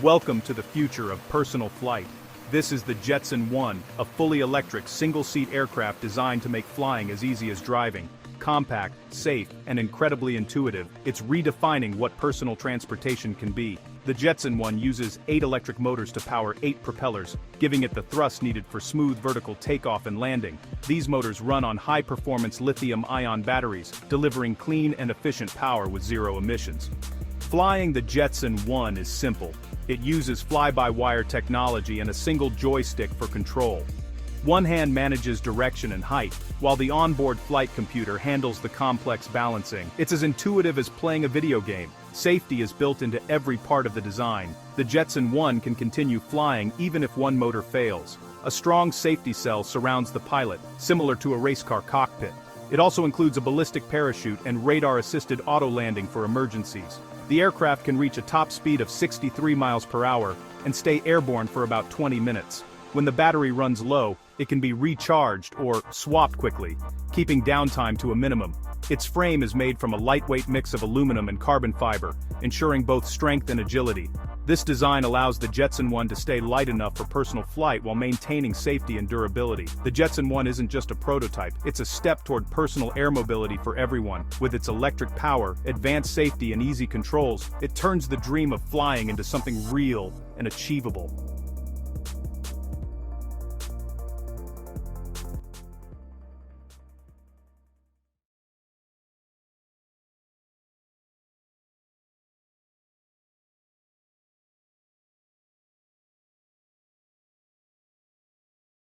Welcome to the future of personal flight. This is the Jetson ONE, a fully electric single-seat aircraft designed to make flying as easy as driving. Compact, safe, and incredibly intuitive, it's redefining what personal transportation can be. The Jetson ONE uses 8 electric motors to power 8 propellers, giving it the thrust needed for smooth vertical takeoff and landing. These motors run on high-performance lithium-ion batteries, delivering clean and efficient power with zero emissions. Flying the Jetson ONE is simple. It uses fly-by-wire technology and a single joystick for control. One hand manages direction and height, while the onboard flight computer handles the complex balancing. It's as intuitive as playing a video game. Safety is built into every part of the design. The Jetson ONE can continue flying even if one motor fails. A strong safety cell surrounds the pilot, similar to a race car cockpit. It also includes a ballistic parachute and radar-assisted auto-landing for emergencies. The aircraft can reach a top speed of 63 miles per hour and stay airborne for about 20 minutes. When the battery runs low, it can be recharged or swapped quickly, keeping downtime to a minimum. Its frame is made from a lightweight mix of aluminum and carbon fiber, ensuring both strength and agility. This design allows the Jetson ONE to stay light enough for personal flight while maintaining safety and durability. The Jetson ONE isn't just a prototype, it's a step toward personal air mobility for everyone. With its electric power, advanced safety and easy controls, it turns the dream of flying into something real and achievable.